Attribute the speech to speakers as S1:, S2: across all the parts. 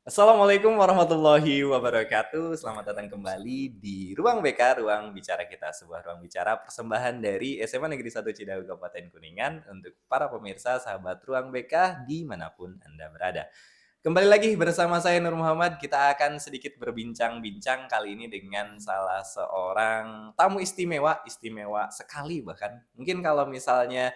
S1: Assalamualaikum warahmatullahi wabarakatuh. Selamat datang kembali di Ruang BK, Ruang Bicara Kita, sebuah ruang bicara persembahan dari SMA Negeri 1 Cidahu Kabupaten Kuningan untuk para pemirsa sahabat Ruang BK dimanapun Anda berada. Kembali lagi bersama saya Nur Muhammad, kita akan sedikit berbincang-bincang kali ini dengan salah seorang tamu istimewa, istimewa sekali bahkan. Mungkin kalau misalnya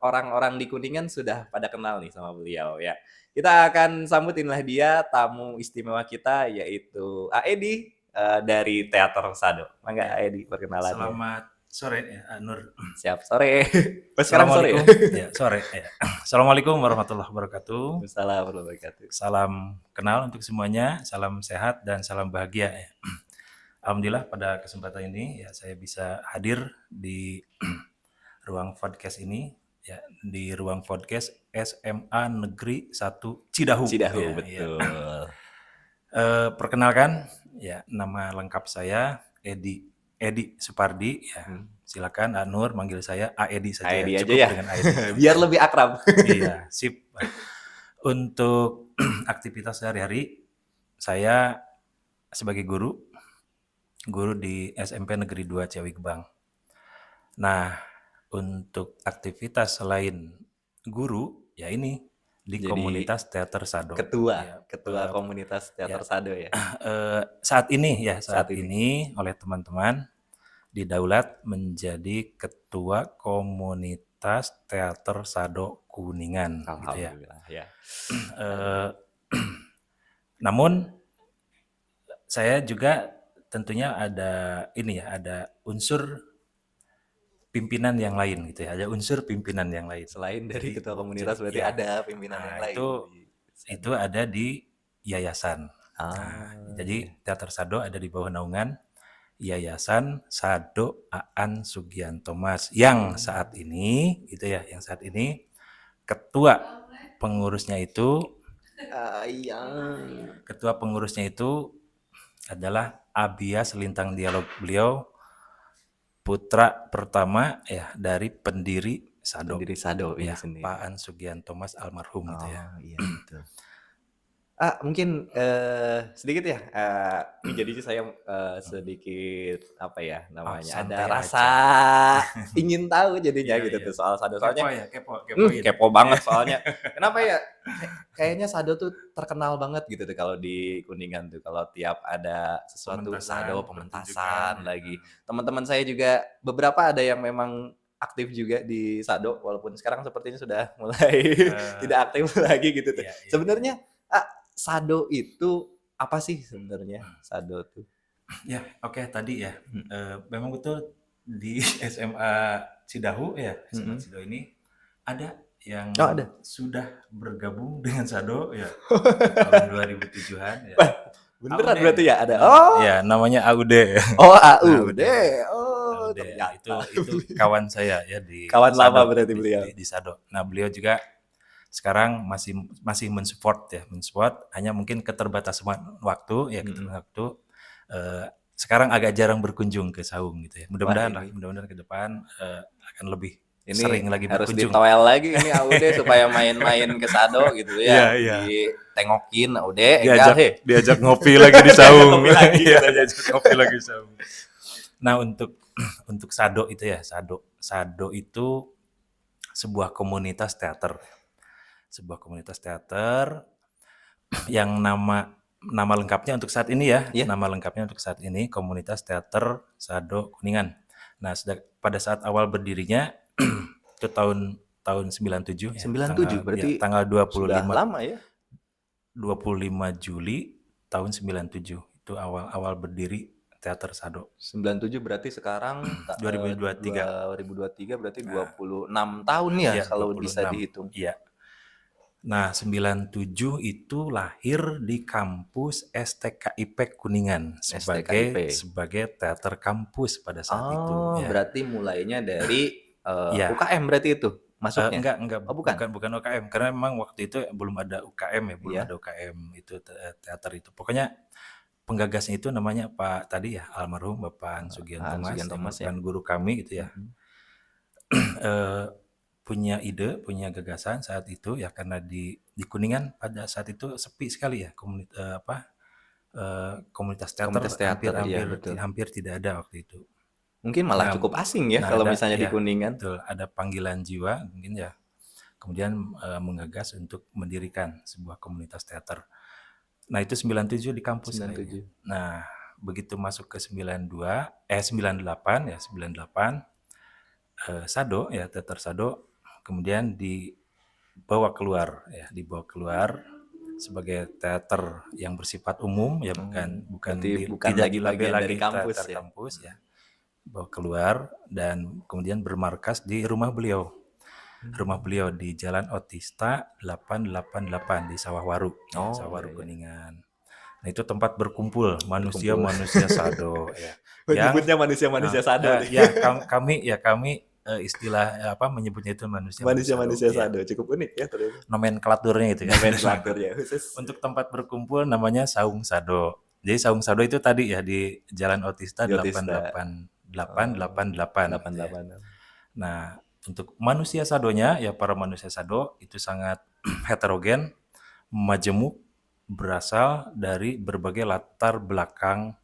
S1: orang-orang di Kuningan sudah pada kenal nih sama beliau ya. Kita akan sambutinlah dia, tamu istimewa kita yaitu Aedi dari Teater Sado. Mangga
S2: Ya,
S1: Aedi perkenalannya.
S2: selamat sore ya, Nur.
S1: Siap, sore. Oh, sekarang sore ya?
S2: Assalamualaikum. Ya, sore ya. Assalamualaikum warahmatullahi wabarakatuh.
S1: Waalaikumsalam warahmatullahi wabarakatuh.
S2: Salam kenal untuk semuanya, salam sehat dan salam bahagia ya. Alhamdulillah pada kesempatan ini ya saya bisa hadir di ruang podcast ini ya, di ruang podcast SMA Negeri 1 Cidahu.
S1: Cidahu,
S2: Ya,
S1: betul.
S2: Perkenalkan ya, nama lengkap saya Edi Supardi ya. Silakan Nur manggil saya Aedi saja.
S1: Aedi aja
S2: Cukup
S1: ya.
S2: dengan Aedi.
S1: Biar lebih akrab.
S2: Iya, sip. Untuk aktivitas sehari-hari saya sebagai guru di SMP Negeri 2 Ciawigebang. Nah, untuk aktivitas selain guru ya ini di
S1: Jadi,
S2: komunitas teater Sado.
S1: Ketua
S2: Ya,
S1: komunitas Teater Sado ya.
S2: saat ini
S1: Saat
S2: ini oleh teman-teman didaulat menjadi ketua komunitas teater Sado Kuningan gitu ya.
S1: Alhamdulillah ya.
S2: Namun saya juga tentunya ada unsur pimpinan yang lain gitu ya. Ada unsur pimpinan yang lain.
S1: Selain dari
S2: Jadi,
S1: ketua komunitas berarti
S2: ya.
S1: ada pimpinan yang lain.
S2: Itu ada di yayasan.
S1: Ah,
S2: Jadi teater Sado ada di bawah naungan Yayasan Sado Aan Sugianto Mas yang saat ini ketua pengurusnya itu
S1: iya.
S2: adalah Abias Lintang Dialog, beliau putra pertama ya dari pendiri Sado.
S1: Pendiri Sado ini
S2: Ya,
S1: sendiri.
S2: Pak Aan Sugianto Mas almarhum gitu ya.
S1: Iya betul. Mungkin sedikit ya. Ini jadi saya sedikit apa ya namanya? Ada
S2: santai
S1: rasa ingin tahu jadinya
S2: Iya,
S1: gitu
S2: iya.
S1: tuh soal Sado.
S2: Kepo
S1: Soalnya
S2: ya, kepoin.
S1: kepo banget soalnya. Kenapa ya? Kayaknya Sado tuh terkenal banget gitu tuh kalau di Kuningan tuh. Kalau tiap ada sesuatu
S2: Pementasan,
S1: Sado,
S2: pertunjukan,
S1: pementasan
S2: ya.
S1: lagi. Teman-teman saya juga beberapa ada yang memang aktif juga di Sado walaupun sekarang sepertinya sudah mulai tidak aktif lagi gitu tuh.
S2: Iya.
S1: Sebenarnya Sado itu apa sih sebenarnya Sado tuh?
S2: Ya, oke tadi ya. Memang betul di SMA Cidahu ya, SMA Cidahu ini ada yang
S1: ada.
S2: sudah bergabung dengan Sado ya tahun 2007-an ya.
S1: Beneran
S2: AUD.
S1: berarti ya ada. Oh.
S2: Ya, namanya AUD.
S1: Oh, AUD.
S2: AUD.
S1: Ternyata.
S2: Itu kawan saya ya di
S1: Kawan
S2: Sado,
S1: lama berarti beliau.
S2: di Sado. Nah, beliau juga sekarang masih mensupport hanya mungkin keterbatasan waktu ya sekarang agak jarang berkunjung ke Saung gitu ya. Mudah-mudahan ke depan akan lebih sering lagi
S1: harus
S2: berkunjung.
S1: ditoel lagi ini AUD supaya main-main ke Sado gitu ya.
S2: Iya.
S1: Ditengokin AUD
S2: diajak ngopi lagi di Saung. Diajak ngopi lagi di Saung. Nah, untuk Sado itu ya, Sado itu sebuah komunitas teater yang nama lengkapnya untuk saat ini ya.
S1: Iya.
S2: Nama lengkapnya untuk saat ini Komunitas Teater Sado Kuningan. Nah, pada saat awal berdirinya itu tahun 97 ya.
S1: 97 berarti
S2: tanggal 25
S1: sudah lama ya.
S2: 25 Juli tahun 97 itu awal berdiri Teater Sado.
S1: 97 berarti sekarang
S2: 2023
S1: berarti 26 tahun ya kalau
S2: 26.
S1: bisa dihitung.
S2: Iya. Nah, 97 itu lahir di kampus STKIP Kuningan sebagai teater kampus pada saat itu.
S1: Ya. Berarti mulainya dari UKM berarti itu masuknya?
S2: Enggak. Bukan UKM karena memang waktu itu belum ada UKM ya, ada UKM itu teater itu. Pokoknya penggagasnya itu namanya Pak tadi ya almarhum Bapak Sugianto Mas, yang guru kami gitu ya. punya ide, punya gagasan saat itu ya, karena di Kuningan pada saat itu sepi sekali ya komunitas teater,
S1: Komunitas
S2: hampir
S1: teater, iya
S2: hampir
S1: betul.
S2: hampir tidak ada waktu itu.
S1: Mungkin malah
S2: Nah,
S1: cukup asing ya
S2: nah
S1: kalau
S2: ada
S1: misalnya di
S2: ya
S1: Kuningan.
S2: betul, ada panggilan jiwa mungkin ya. Kemudian menggagas untuk mendirikan sebuah komunitas teater. Nah, itu 97 di kampus lainnya.
S1: 97.
S2: Nah, begitu masuk ke 98 ya, 98 Sado ya, teater Sado kemudian dibawa keluar sebagai teater yang bersifat umum ya, bukan
S1: Berarti bukan
S2: tidak
S1: lagi
S2: dilabel
S1: bagian dari
S2: lagi
S1: kampus
S2: teater
S1: ya.
S2: kampus ya. Bawa keluar dan kemudian bermarkas di rumah beliau. Rumah beliau di Jalan Otista 888 di Sawah Waru, ya,
S1: Oh,
S2: Sawah
S1: iya
S2: Waru
S1: iya.
S2: Kuningan. Nah, itu tempat berkumpul
S1: Berkumpul.
S2: manusia-manusia Sado ya. Yang
S1: Menyebutnya manusia-manusia Sado nih.
S2: ya kami istilah menyebutnya itu manusia-manusia Sado
S1: Manusia-manusia
S2: ya.
S1: Sado cukup unik ya ternyata.
S2: Nomenklaturnya itu kan.
S1: Nomenklatur ya khusus.
S2: Untuk tempat berkumpul namanya Saung Sado. Jadi Saung Sado itu tadi ya di Jalan Otista
S1: Di Otista.
S2: 888 gitu ya.
S1: 88.
S2: Nah, untuk manusia sadonya ya, para manusia sado itu sangat heterogen, majemuk, berasal dari berbagai latar belakang,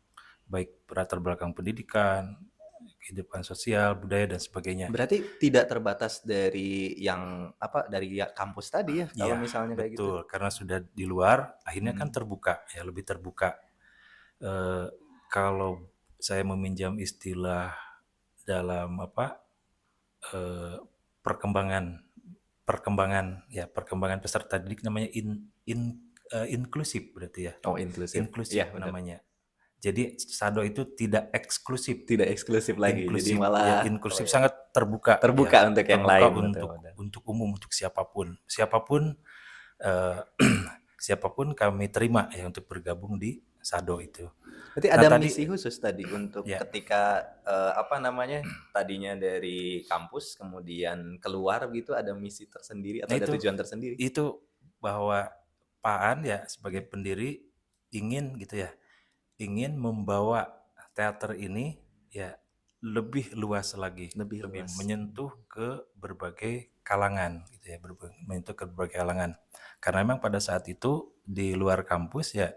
S2: baik latar belakang pendidikan, kehidupan sosial, budaya dan sebagainya.
S1: Berarti tidak terbatas dari yang dari kampus tadi ya kalau
S2: Iya,
S1: misalnya kayak gitu.
S2: betul. Karena sudah di luar, akhirnya kan terbuka ya, lebih terbuka. Kalau saya meminjam istilah dalam perkembangan peserta didik namanya inklusif berarti ya.
S1: Oh, inklusif.
S2: Inklusif
S1: Iya, benar.
S2: namanya. Jadi Sado itu tidak eksklusif.
S1: Tidak eksklusif lagi. Jadi
S2: Inklusif ya,
S1: malah
S2: inklusif sangat terbuka
S1: terbuka
S2: ya,
S1: untuk yang
S2: terbuka
S1: lain,
S2: untuk
S1: betul.
S2: untuk umum, untuk siapapun. Eh, siapapun kami terima ya untuk bergabung di Sado itu.
S1: Berarti
S2: Nah,
S1: ada
S2: tadi
S1: misi khusus tadi untuk
S2: ya
S1: ketika tadinya dari kampus kemudian keluar gitu ada misi tersendiri atau
S2: Nah,
S1: ada tujuan tersendiri?
S2: itu bahwa Pak An ya sebagai pendiri ingin gitu ya, ingin membawa teater ini ya lebih luas lagi,
S1: Lebih
S2: lebih
S1: luas.
S2: menyentuh ke berbagai kalangan gitu ya, menyentuh ke berbagai kalangan. Karena memang pada saat itu di luar kampus ya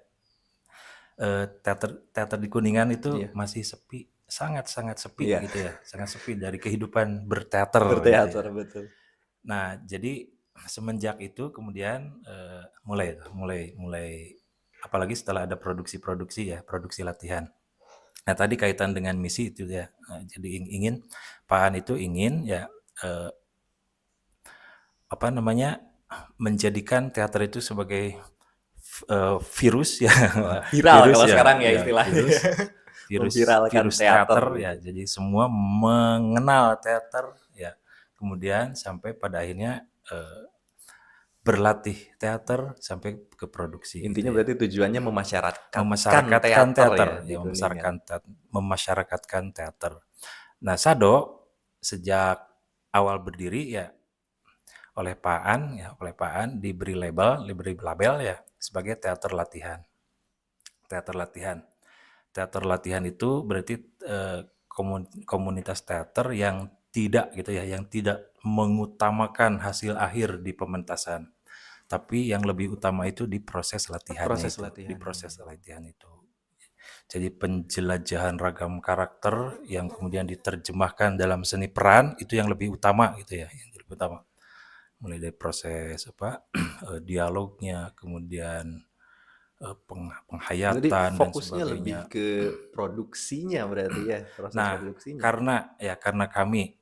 S2: teater di Kuningan itu
S1: Iya.
S2: masih sepi, sangat-sangat sepi
S1: Iya.
S2: gitu ya, sangat sepi dari kehidupan berteater gitu
S1: Berteater,
S2: ya.
S1: betul.
S2: Nah, jadi semenjak itu kemudian mulai apalagi setelah ada produksi latihan. Nah, tadi kaitan dengan misi itu ya. Jadi ingin Pak An itu ingin ya menjadikan teater itu sebagai virus ya.
S1: Viral
S2: Virus
S1: kalau
S2: ya,
S1: sekarang ya
S2: ya,
S1: istilahnya. Memviralkan
S2: virus
S1: teater
S2: teater ya.
S1: gitu.
S2: Jadi semua mengenal teater ya. Kemudian sampai pada akhirnya berlatih teater sampai ke produksi.
S1: Intinya
S2: gitu ya.
S1: berarti tujuannya
S2: memasyarakatkan teater
S1: di
S2: ya,
S1: Kuningan.
S2: memasyarakatkan teater. Nah, Sado sejak awal berdiri ya oleh Pak An diberi label ya sebagai teater latihan. Teater latihan itu berarti komunitas teater yang tidak gitu ya, yang tidak mengutamakan hasil akhir di pementasan, tapi yang lebih utama itu di proses latihannya di proses latihan itu. Jadi penjelajahan ragam karakter yang kemudian diterjemahkan dalam seni peran itu yang lebih utama gitu ya, yang lebih utama. Mulai dari proses dialognya, kemudian penghayatan
S1: Jadi
S2: dan
S1: fokusnya
S2: sebagainya.
S1: lebih ke produksinya berarti ya, proses
S2: Nah,
S1: produksinya.
S2: karena kami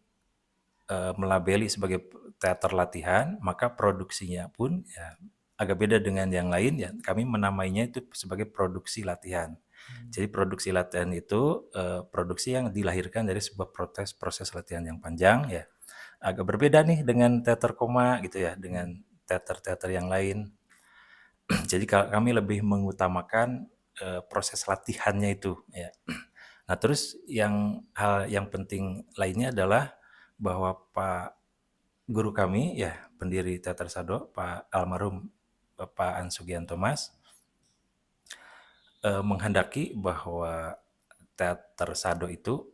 S2: melabeli sebagai teater latihan, maka produksinya pun ya agak beda dengan yang lain ya. Kami menamainya itu sebagai produksi latihan. Jadi produksi latihan itu produksi yang dilahirkan dari sebuah proses latihan yang panjang ya. Agak berbeda nih dengan teater koma gitu ya, dengan teater-teater yang lain. Jadi kami lebih mengutamakan proses latihannya itu ya. Nah, terus hal yang penting lainnya adalah bahwa Pak guru kami ya, pendiri Teater Sado, Pak almarhum Bapak An Sugianto Mas, menghendaki bahwa Teater Sado itu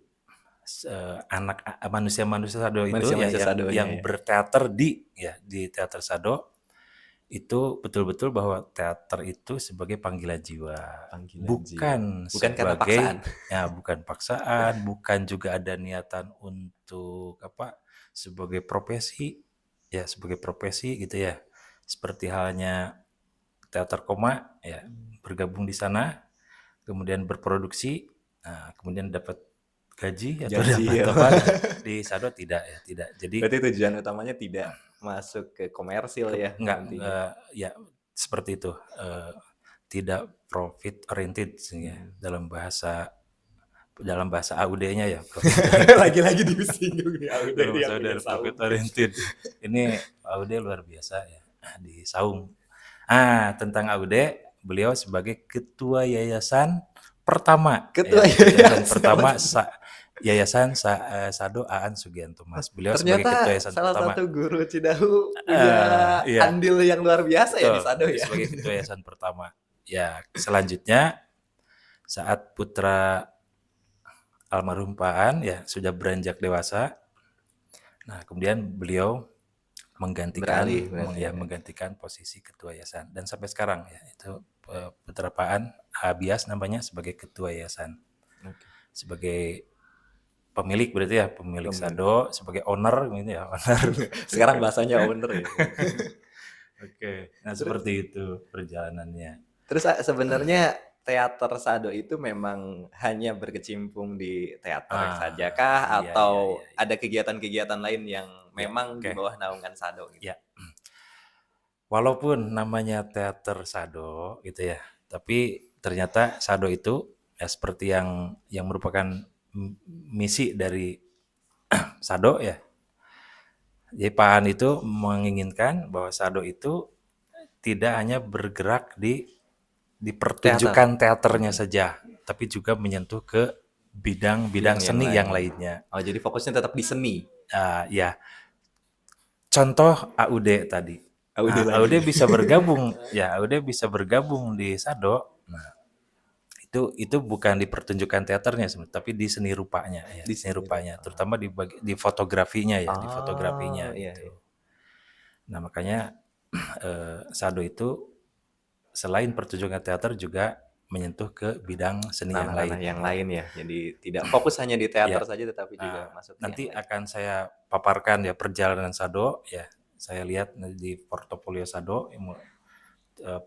S2: manusia-manusia Sado itu ya
S1: Manusia-manusia Sadonya
S2: yang
S1: ya.
S2: berteater di teater Sado itu betul-betul bahwa teater itu sebagai panggilan jiwa,
S1: Panggilan jiwa.
S2: bukan
S1: Bukan karena paksaan.
S2: bukan paksaan, bukan juga ada niatan untuk sebagai profesi sebagai profesi gitu ya. Seperti halnya teater koma ya, bergabung di sana, kemudian berproduksi, kemudian dapat gaji atau
S1: Gaji
S2: dapat
S1: ya.
S2: apa. Di Sado tidak ya, tidak. Jadi
S1: Berarti tujuan utamanya tidak masuk ke komersil ya nantinya.
S2: enggak ya seperti itu. Tidak profit oriented ya, dalam bahasa AUD-nya ya, profit oriented.
S1: Lagi-lagi disinggung ya udah
S2: Dalam
S1: yang
S2: bahasa
S1: punya
S2: dari
S1: saung.
S2: profit oriented. Ini AUD luar biasa ya di Saung. Tentang AUD, beliau sebagai ketua yayasan pertama
S1: Ketua
S2: yayasan
S1: yayasan.
S2: pertama Yayasan Sado Aan Sugianto Mas. Beliau sebagai ketua
S1: Ternyata
S2: yayasan
S1: salah
S2: pertama.
S1: satu guru Cidahu punya
S2: Iya,
S1: andil yang luar biasa ya di
S2: betul.
S1: Sado ya.
S2: Sebagai ketua yayasan pertama. Ya, selanjutnya saat putra almarhum Pak Aan ya sudah beranjak dewasa. Nah, kemudian beliau
S1: Beralih berarti ya.
S2: menggantikan posisi ketua yayasan dan sampai sekarang ya itu putra Pak Aan Abias namanya sebagai ketua yayasan.
S1: Oke.
S2: Sebagai pemilik berarti ya, pemilik Sado, sebagai owner gitu ya, owner.
S1: Sekarang bahasanya owner ya.
S2: Oke. Nah, seperti itu perjalanannya.
S1: Terus sebenarnya teater Sado itu memang hanya berkecimpung di teater saja kah
S2: iya,
S1: atau
S2: iya.
S1: ada kegiatan-kegiatan lain yang memang di
S2: oke.
S1: bawah naungan Sado gitu?
S2: Ya. Walaupun namanya teater Sado gitu ya, tapi ternyata Sado itu ya seperti yang merupakan misi dari Sado ya. Jadi Pak An itu menginginkan bahwa Sado itu tidak hanya bergerak di pertunjukan teaternya saja, tapi juga menyentuh ke bidang-bidang seni yang lainnya.
S1: Oh, jadi fokusnya tetap di seni.
S2: Ya, contoh AUD tadi. AUD bisa bergabung, AUD bisa bergabung di Sado. Nah, itu bukan di pertunjukan teaternya, tapi di seni rupanya ya,
S1: Di
S2: seni
S1: seni
S2: rupanya,
S1: rupa.
S2: terutama di fotografinya ya, di fotografinya
S1: Iya,
S2: gitu.
S1: iya.
S2: Nah, makanya Sado itu selain pertunjukan teater juga menyentuh ke bidang seni yang lain.
S1: Ranah-ranah yang lain ya. Jadi tidak fokus hanya di teater saja tetapi juga masuk ke
S2: Nanti
S1: yang lain.
S2: akan saya paparkan ya perjalanan Sado ya. Saya lihat di portofolio Sado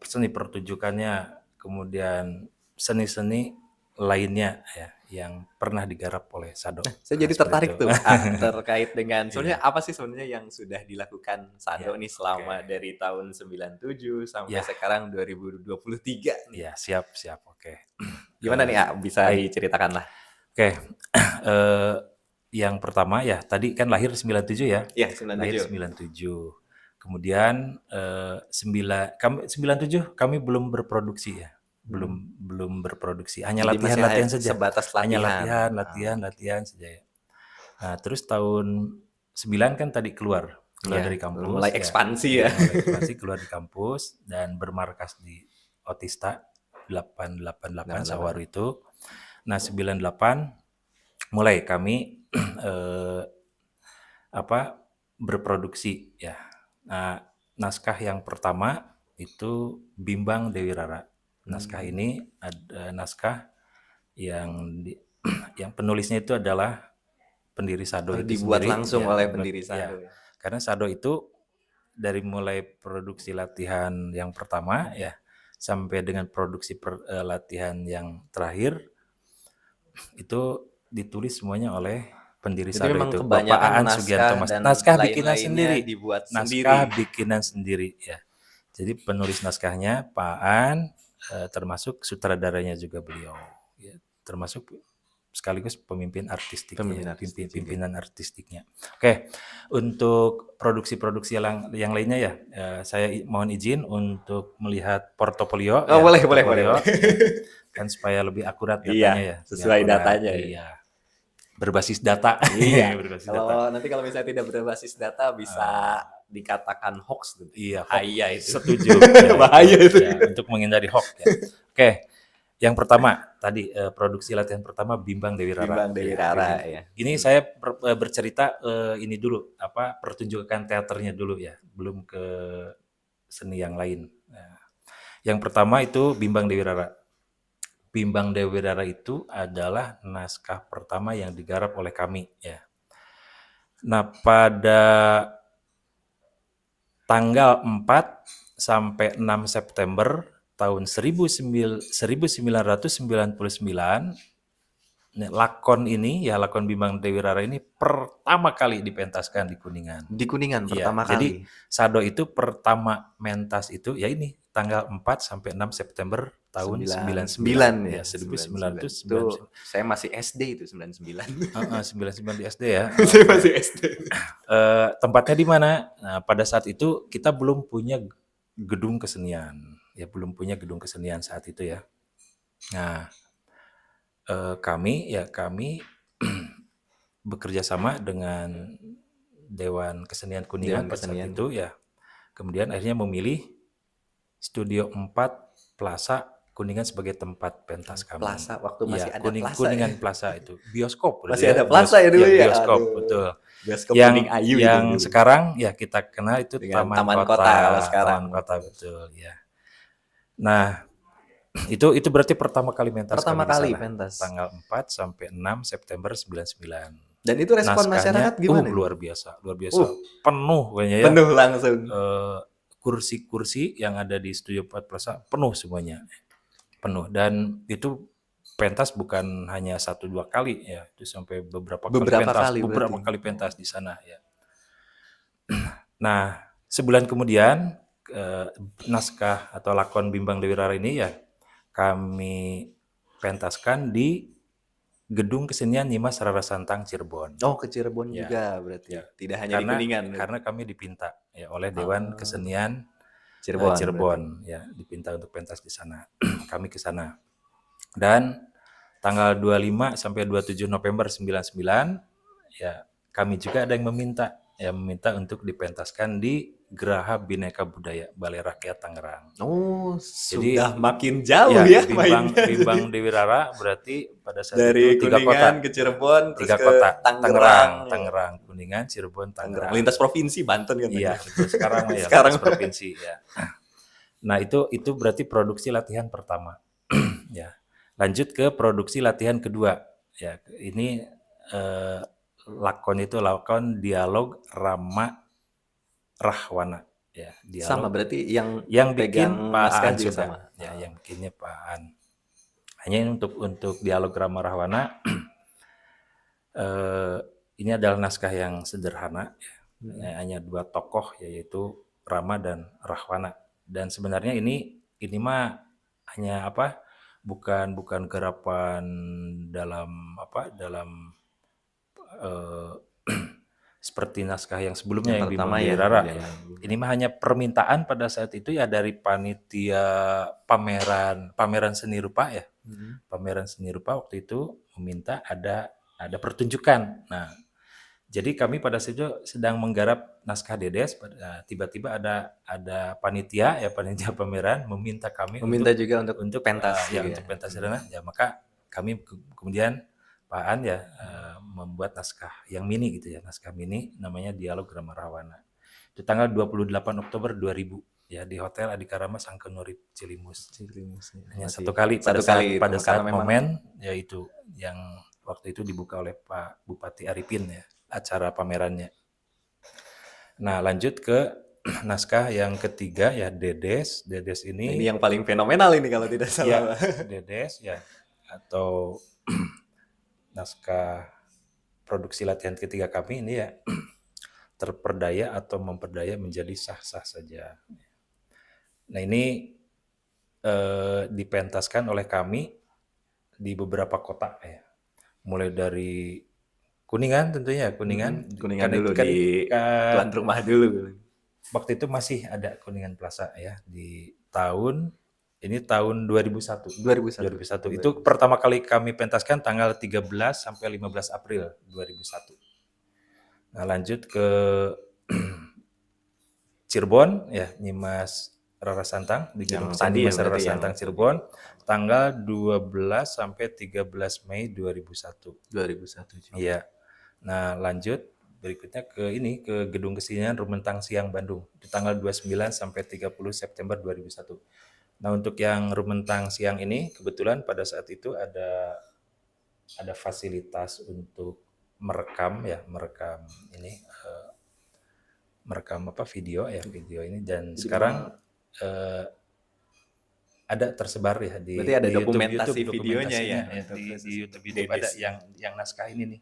S2: seni pertunjukannya, kemudian seni-seni lainnya ya yang pernah digarap oleh Sado.
S1: Saya jadi tertarik tuh terkait dengan sebenarnya apa sih sebenarnya yang sudah dilakukan Sado nih selama dari tahun 97 sampai sekarang 2023 nih.
S2: Ya, siap. Oke.
S1: Gimana nih, bisa diceritakan lah.
S2: Oke. Yang pertama ya, tadi kan lahir 97 ya.
S1: Iya,
S2: Lahir 97. Kemudian 97 kami belum berproduksi ya. Belum berproduksi, hanya latihan saja.
S1: Sebatas
S2: latihan. Hanya latihan saja ya. Nah, terus tahun 9 kan tadi keluar dari kampus.
S1: Mulai ekspansi ya.
S2: Mulai ekspansi, keluar di kampus dan bermarkas di Otista 888 Sawaru itu. Nah, 98 mulai kami berproduksi ya. Nah, naskah yang pertama itu Bimbang Dewi Rara. Naskah ini ada naskah yang penulisnya itu adalah pendiri Sado itu
S1: dibuat
S2: sendiri.
S1: Langsung oleh pendiri Sado.
S2: Ya. Karena Sado itu dari mulai produksi latihan yang pertama ya sampai dengan produksi latihan yang terakhir itu ditulis semuanya oleh pendiri Sado itu, Bapak Aan Sugianto Mas. Naskah bikinan sendiri. Naskah bikinan sendiri ya. Jadi penulis naskahnya Pak Aan, termasuk sutradaranya juga beliau. Ya, termasuk sekaligus pimpinan artistiknya. Oke, untuk produksi-produksi yang lainnya ya, saya mohon izin untuk melihat portofolio.
S1: Boleh.
S2: Kan supaya lebih akurat datanya ya.
S1: Sesuai datanya.
S2: Iya. Berbasis data.
S1: Iya. Kalau misalnya tidak berbasis data bisa dikatakan hoax gitu.
S2: Iya,
S1: bahaya itu.
S2: Setuju.
S1: Bahaya itu.
S2: Ya, untuk menghindari hoax ya. Oke. Yang pertama tadi produksi latihan pertama Bimbang Dewi Rara.
S1: Bimbang Dewi
S2: Ya,
S1: Rara
S2: ini,
S1: ya.
S2: ini saya bercerita ini dulu pertunjukan teaternya dulu ya, belum ke seni yang lain. Nah, yang pertama itu Bimbang Dewi Rara. Bimbang Dewi Rara itu adalah naskah pertama yang digarap oleh kami ya. Nah, pada tanggal 4 sampai 6 September tahun 1999, lakon ini ya, lakon Bimbang Dewi Rara ini pertama kali dipentaskan di Kuningan.
S1: Di Kuningan
S2: Iya,
S1: pertama
S2: jadi
S1: kali.
S2: Sado itu pertama mentas itu ya ini tanggal 4 sampai 6 September tahun
S1: 99
S2: 99
S1: ya.
S2: ya,
S1: 99.
S2: 1999.
S1: Itu saya masih SD itu 99.
S2: Heeh, 99 di SD ya.
S1: Saya masih SD.
S2: Tempatnya di mana? Nah, pada saat itu kita belum punya gedung kesenian. Ya, belum punya gedung kesenian saat itu ya. Nah, kami bekerja sama dengan Dewan Kesenian Kuningan
S1: Dewan
S2: pada saat
S1: Kesenian.
S2: itu ya. Kemudian akhirnya memilih Studio 4 Plaza Kuningan sebagai tempat pentas kami.
S1: Plaza, waktu masih
S2: Ya,
S1: ada Plaza
S2: Kuningan
S1: ya.
S2: Plaza itu. Bioskop berarti
S1: Masih
S2: ya.
S1: ada Plaza ya dulu ya.
S2: Bioskop,
S1: Aduh.
S2: betul.
S1: Bioskop
S2: Yang
S1: Kuning Ayu itu
S2: yang
S1: dulu.
S2: sekarang ya kita kenal itu
S1: Dengan
S2: Taman
S1: Taman
S2: Kota.
S1: Kota kalau sekarang.
S2: Taman Kota, betul ya. Nah, itu berarti pertama kali pentas
S1: Pertama
S2: kami di
S1: kali
S2: sana.
S1: pentas.
S2: Tanggal 4 sampai 6 September 99.
S1: Dan itu respon masyarakat gimana?
S2: Luar biasa. Penuh kayaknya ya.
S1: Penuh langsung.
S2: Kursi-kursi yang ada di Studio 4 Plaza penuh semuanya. Penuh, dan itu pentas bukan hanya 1-2 kali ya, itu sampai beberapa kali pentas di sana ya. Nah, sebulan kemudian naskah atau lakon Bimbang Dewi Rara ini ya kami pentaskan di Gedung Kesenian Nyimas Rara Santang Cirebon.
S1: Oh, ke Cirebon
S2: Ya,
S1: juga berarti.
S2: ya.
S1: Tidak hanya di Kuningan.
S2: Karena kami dipinta ya oleh Dewan Kesenian
S1: Cirebon,
S2: Cirebon ya, dipinta untuk pentas di sana. Kami ke sana. Dan tanggal 25 sampai 27 November 99 ya kami juga ada yang meminta untuk dipentaskan di Geraha Bhinneka Budaya Balai Rakyat Tangerang.
S1: Oh,
S2: Jadi
S1: sudah makin jauh ya mainnya.
S2: Bimbang Dewi Rara berarti pada saat
S1: dari
S2: itu 3 kota.
S1: Kuningan ke Cirebon, terus ke
S2: Tangerang, Kuningan, Cirebon, Tangerang.
S1: Lintas provinsi Banten kan?
S2: Iya, betul. Sekarang ya
S1: Sekarang
S2: lintas provinsi ya. Nah, itu berarti produksi latihan pertama. Ya. Lanjut ke produksi latihan kedua. Ya, ini lakon dialog Rama Rahwana ya. Dialog.
S1: Sama berarti yang
S2: bikin Pak
S1: naskah
S2: Aan
S1: juga
S2: juga.
S1: sama.
S2: Ya, yang bikinnya Pak Aan. Hanya untuk dialog Rama Rahwana ini adalah naskah yang sederhana ya. Hanya 2 tokoh yaitu Rama dan Rahwana. Dan sebenarnya ini mah hanya bukan garapan dalam seperti naskah yang sebelumnya yang Bimbang Dewi Rara ya. Ini mah hanya permintaan pada saat itu ya dari panitia pameran seni rupa ya. Pameran seni rupa waktu itu meminta ada pertunjukan. Nah, jadi kami pada saat itu sedang menggarap naskah Dedes, tiba-tiba ada panitia pameran meminta kami
S1: juga untuk pentas
S2: untuk pentas ya, maka kami kemudian Pak Aan ya membuat naskah yang mini gitu ya, naskah mini namanya Dialog Rama Rahwana. Itu tanggal 28 Oktober 2000 ya di Hotel Adikarama Sangkenurip Cilimus. Hanya satu kali pada saat momen yaitu yang waktu itu dibuka oleh Pak Bupati Arifin ya acara pamerannya. Nah, lanjut ke naskah yang ketiga ya Dedes. Dedes ini
S1: yang paling fenomenal ini kalau tidak salah.
S2: Ya, Dedes ya atau naskah produksi latihan ketiga kami ini ya terperdaya atau memperdaya menjadi sah-sah saja. Nah, ini dipentaskan oleh kami di beberapa kota ya. Mulai dari Kuningan tentunya, Kuningan
S1: dulu di tuan rumah dulu.
S2: Waktu itu masih ada Kuningan Plaza ya di tahun 2001. Itu pertama kali kami pentaskan tanggal 13 sampai 15 April 2001. Nah, lanjut ke Cirebon ya, Nyimas Rara Santang di Gedung
S1: Yang
S2: Seni
S1: tadi ya
S2: Masa Rara
S1: berarti yang
S2: Santang Cirebon tanggal 12 sampai 13 Mei 2001.
S1: 2001 juga.
S2: Iya. Nah, lanjut berikutnya ke Gedung Kesenian Rumentang Siang Bandung di tanggal 29 sampai 30 September 2001. Nah, untuk yang Rumentang Siang ini kebetulan pada saat itu ada fasilitas untuk merekam ini merekam video ini, dan
S1: Jadi
S2: sekarang ada tersebar ya
S1: berarti ada
S2: di
S1: dokumentasi
S2: YouTube
S1: videonya
S2: dokumentasinya
S1: ya
S2: ya,
S1: untuk
S2: di YouTube ada
S1: Dedes.
S2: yang naskah ini nih,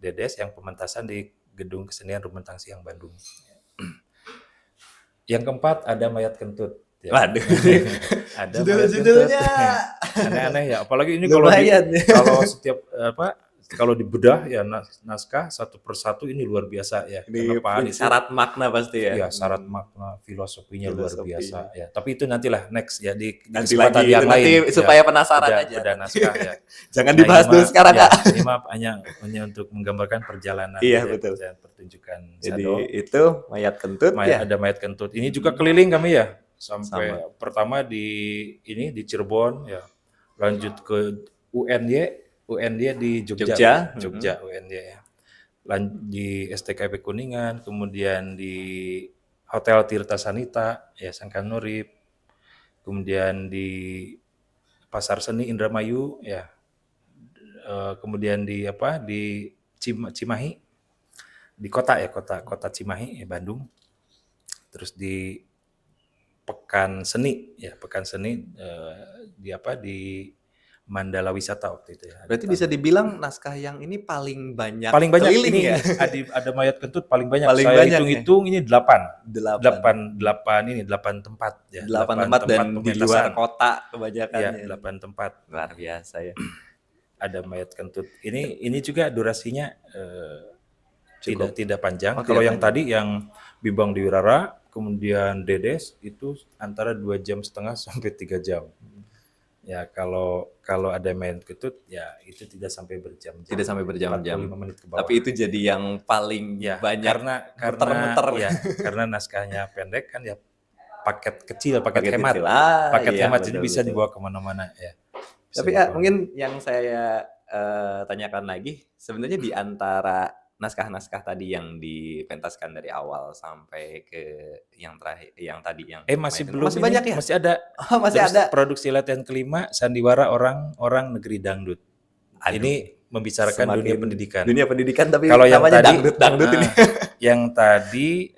S2: Dedes yang pementasan di Gedung Kesenian Rumentang Siang Bandung. Yang keempat ada Mayat Kentut. Ya.
S1: Waduh,
S2: Ada Mayat Kentut.
S1: judul-judulnya
S2: Aneh-aneh ya, apalagi ini
S1: lumayan ya.
S2: kalau setiap kalau dibedah ya naskah satu persatu ini luar biasa ya.
S1: Ini
S2: Kenapa? Itu
S1: syarat makna pasti ya.
S2: ya syarat makna filosofinya luar
S1: Filosofi.
S2: biasa ya. Tapi itu nantilah next ya di
S1: Nanti
S2: kesempatan
S1: lagi
S2: yang
S1: nanti
S2: lain
S1: supaya
S2: ya,
S1: penasaran aja.
S2: beda naskah ya.
S1: Jangan
S2: Nah,
S1: dibahas
S2: ini
S1: dulu
S2: mah-
S1: sekarang,
S2: ya,
S1: Kak.
S2: Ini mah hanya untuk menggambarkan perjalanan
S1: Iya,
S2: ya,
S1: betul.
S2: perjalanan pertunjukan
S1: Jadi
S2: Sado.
S1: itu mayat kentut ya.
S2: Ada Mayat Kentut. Ini juga keliling kami ya sampai
S1: Sama.
S2: pertama di Cirebon ya. Lanjut ke UNY di
S1: Jogja.
S2: UNY ya. Di STKP Kuningan, kemudian di Hotel Tirta Sanita ya Sangkan Nurip, kemudian di Pasar Seni Indramayu ya, kemudian di Cimahi, di kota Cimahi ya Bandung, terus di Pekan Seni di Mandala Wisata waktu itu ya.
S1: Berarti bisa dibilang naskah yang ini paling banyak
S2: Keliling
S1: ya.
S2: ada Mayat Kentut paling banyak.
S1: Paling
S2: Saya
S1: banyak
S2: hitung-hitung ini 8
S1: 8
S2: tempat ya.
S1: 8 tempat dan di luar
S2: pementasan.
S1: kota
S2: Ya,
S1: kebanyakannya.
S2: 8 tempat.
S1: Luar biasa ya.
S2: Ada Mayat Kentut. Ini juga durasinya
S1: Cukup.
S2: tidak panjang.
S1: Oh,
S2: Kalau
S1: tidak
S2: yang tadi yang Bimbang Dewi Rara, kemudian Dedes itu antara 2,5 jam sampai 3 jam. Ya kalau ada Mayat Kentut ya itu tidak sampai berjam-jam.
S1: Tidak sampai berjam-jam.
S2: 45 menit ke bawah.
S1: Tapi itu jadi yang paling
S2: ya,
S1: banyak
S2: karena ya, karena naskahnya pendek kan ya, paket kecil, paket hemat.
S1: kecil.
S2: Paket
S1: Iya,
S2: hemat
S1: betul,
S2: jadi bisa
S1: betul.
S2: dibawa kemana-mana ya. Bisa
S1: Tapi
S2: dibawa.
S1: mungkin yang saya tanyakan lagi, sebenarnya di antara naskah-naskah tadi yang dipentaskan dari awal sampai ke yang terakhir, yang tadi yang
S2: Masih belum
S1: masih
S2: ini,
S1: banyak ya?
S2: masih ada.
S1: Oh, masih
S2: Terus
S1: ada.
S2: produksi latihan kelima Sandiwara Orang Negeri Dangdut.
S1: Aduh,
S2: ini membicarakan dunia
S1: semakin
S2: pendidikan.
S1: Dunia pendidikan tapi
S2: Kalau yang
S1: namanya
S2: tadi
S1: dangdut ini.
S2: yang tadi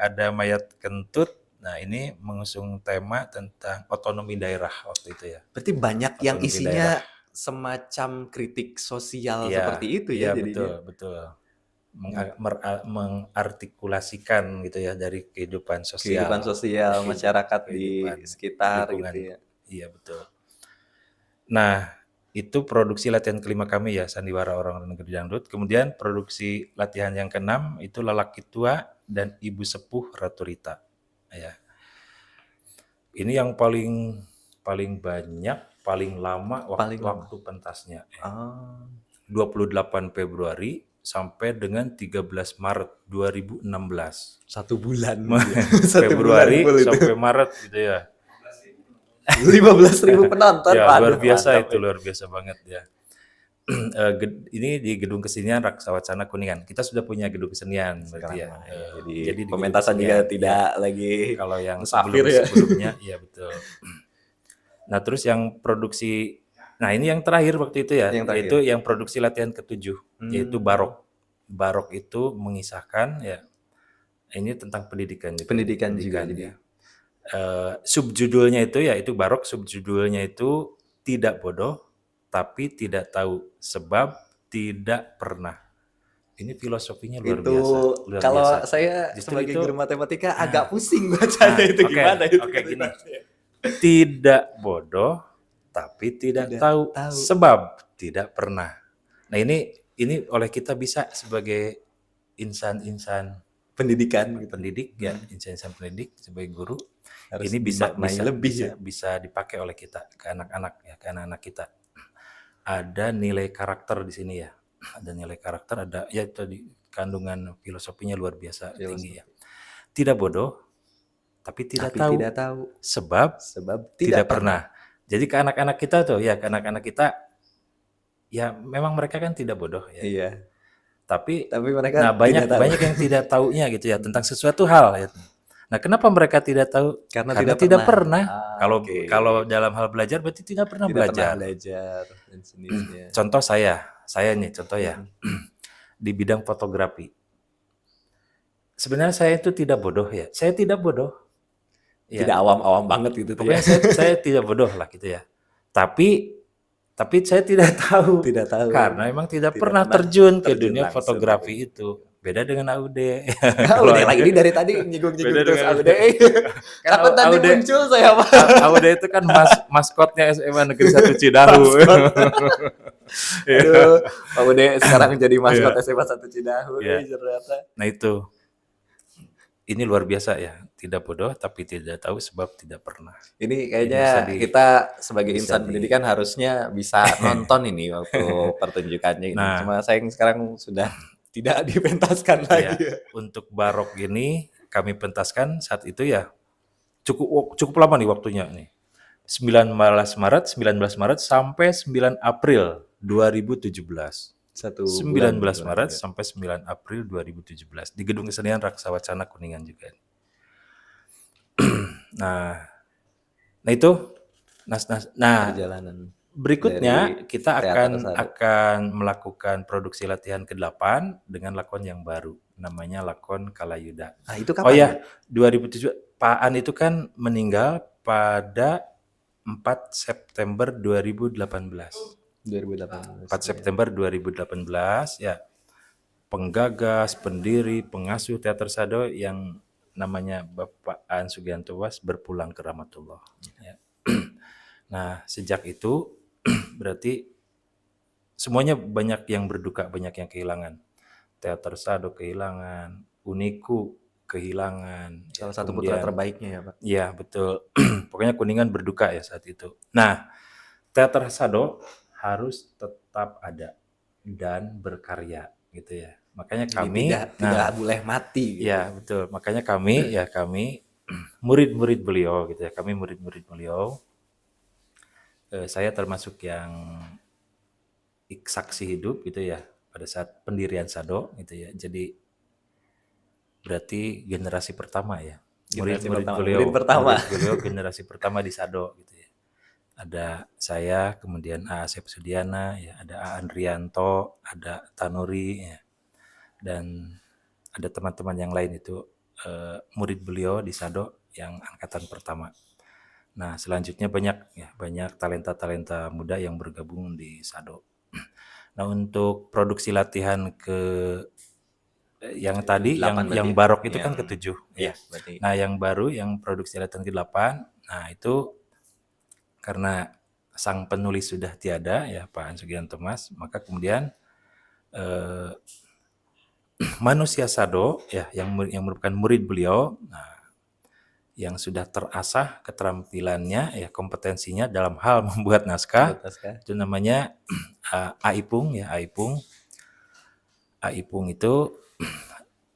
S2: ada Mayat Kentut. Nah, ini mengusung tema tentang otonomi daerah waktu itu ya.
S1: Berarti banyak yang
S2: Otonomi
S1: isinya semacam kritik sosial seperti itu ya jadinya.
S2: Betul. Mengartikulasikan gitu ya dari kehidupan sosial.
S1: Kehidupan sosial masyarakat di
S2: kehidupan
S1: sekitar
S2: lingkungan.
S1: gitu ya.
S2: Iya, betul. Nah, itu produksi latihan kelima kami ya, Sandiwara Orang Negeri Dangdut. Kemudian produksi latihan yang keenam itu Lelaki Tua dan Ibu Sepuh Ratu Rita. Ya. Ini yang paling banyak, paling lama waktu pentasnya.
S1: Ah.
S2: 28 Februari sampai dengan 13 Maret 2016.
S1: 1 bulan.
S2: Februari sampai Maret gitu ya.
S1: 15.000 penonton.
S2: Ya,
S1: Waduh,
S2: luar biasa
S1: mantap,
S2: itu, luar biasa banget ya. Ini di Gedung Kesenian Raksa Wacana Kuningan. Kita sudah punya gedung kesenian berarti ya.
S1: Jadi pementasan juga tidak lagi
S2: kalau yang
S1: musafir ya.
S2: sebelumnya ya betul. Nah, terus yang produksi, nah ini yang terakhir waktu itu ya, yaitu yang produksi latihan ke-7, yaitu Barok. Barok itu mengisahkan ya, ini tentang pendidikan juga.
S1: Pendidikan juga
S2: ya. Subjudulnya itu yaitu Barok, subjudulnya itu Tidak Bodoh tapi Tidak Tahu Sebab Tidak Pernah. Ini filosofinya luar biasa.
S1: Kalau saya sebagai guru matematika agak pusing bacanya itu gimana itu.
S2: Oke, gini. Tidak bodoh tapi tidak tahu sebab tidak pernah. Nah, ini oleh kita bisa sebagai insan-insan pendidikan, pendidik ya, insan-insan pendidik sebagai guru. Harus ini bisa dipakai oleh kita ke anak-anak kita. Ada nilai karakter di sini ya. Ada nilai karakter, ada ya tadi kandungan filosofinya luar biasa tinggi ya. Tidak bodoh tapi tidak
S1: Tapi
S2: tahu
S1: tidak tahu
S2: sebab
S1: sebab
S2: tidak pernah. Jadi ke anak-anak kita tuh ya, ke anak-anak kita ya memang mereka kan tidak bodoh ya.
S1: Iya,
S2: Tapi
S1: tapi mereka
S2: nah
S1: tidak tahu.
S2: banyak yang tidak taunya gitu ya tentang sesuatu hal ya. Nah, kenapa mereka tidak tahu?
S1: Karena
S2: Karena
S1: tidak
S2: tidak
S1: pernah.
S2: pernah. Kalau
S1: Oke.
S2: kalau dalam hal belajar berarti tidak pernah
S1: Tidak pernah
S2: belajar.
S1: belajar dan sejenisnya.
S2: Contoh saya nih contoh ya. Di bidang fotografi. Sebenarnya saya itu tidak bodoh ya. Saya tidak bodoh. Ya.
S1: Tidak awam-awam banget gitu tuh ya.
S2: Pokoknya saya tidak bodoh lah gitu ya. Tapi saya tidak tahu.
S1: Tidak tahu.
S2: Karena emang tidak pernah
S1: pernah
S2: terjun ke
S1: terjun
S2: dunia
S1: langsung
S2: fotografi itu. Beda dengan Aude.
S1: Aude lagi ini dari tadi nyinggung-nyinggung
S2: Beda
S1: terus
S2: dengan
S1: Aude.
S2: Kan
S1: Kapan tadi
S2: Aude-
S1: muncul saya Pak?
S2: Aude itu kan maskotnya SMA Negeri 1 Cidahu.
S1: Aduh, Aude sekarang jadi maskot
S2: Iya.
S1: SMA 1 Cidahu
S2: Iya.
S1: nih ternyata.
S2: Nah itu, ini luar biasa ya. Tidak bodoh tapi tidak tahu sebab tidak pernah.
S1: Ini
S2: bisa
S1: kayaknya
S2: di-
S1: kita sebagai
S2: bisa
S1: insan
S2: di-
S1: pendidikan harusnya bisa nonton ini waktu pertunjukannya ini.
S2: Nah.
S1: Cuma sayang sekarang sudah tidak dipentaskan
S2: Ya,
S1: lagi.
S2: untuk barok ini kami pentaskan saat itu ya cukup lama nih waktunya nih. 19 Maret sampai 9 April 2017. 19 Maret sampai 9 April 2017 di Gedung Kesenian Raksa Wacana Kuningan juga. Nah itu nah
S1: Perjalanan
S2: berikutnya
S1: dari
S2: kita
S1: Teater Sado.
S2: akan melakukan produksi latihan ke-8 dengan lakon yang baru namanya lakon Kalayuda.
S1: Nah, itu kapan?
S2: Oh ya, 2007 Pak An itu kan meninggal pada 4 September 2018.
S1: 2018.
S2: 4 September 2018 ya. Penggagas, pendiri, pengasuh Teater Sado yang namanya Bapak An Sugianto Was berpulang ke rahmatullah. Ya. Nah, sejak itu berarti semuanya banyak yang berduka, banyak yang kehilangan. Teater Sado kehilangan, Uniku kehilangan.
S1: Salah satu putra terbaiknya ya Pak.
S2: Iya betul. Pokoknya Kuningan berduka ya saat itu. Nah, Teater Sado harus tetap ada dan berkarya gitu ya. Makanya kami
S1: tidak boleh mati. Gitu.
S2: Ya betul. Makanya kami murid-murid beliau gitu ya. Kami murid-murid beliau. Saya termasuk yang saksi hidup gitu ya pada saat pendirian Sado gitu ya. Jadi berarti generasi pertama ya. Murid-murid beliau generasi pertama di Sado gitu ya. Ada saya, kemudian A. Asep Sudiana, ya, ada A. Andrianto, ada Tanuri, ya, dan ada teman-teman yang lain itu murid beliau di Sado yang angkatan pertama. Nah selanjutnya banyak talenta-talenta muda yang bergabung di Sado. Nah untuk produksi latihan yang tadi yang barok itu kan ke-7 ya. Nah yang baru yang produksi latihan ke-8, nah itu karena sang penulis sudah tiada ya Pak An Sugianto Mas, maka kemudian manusia Sado ya yang merupakan murid beliau, nah yang sudah terasah keterampilannya ya kompetensinya dalam hal membuat naskah. Itu namanya Aipung ya, Aipung itu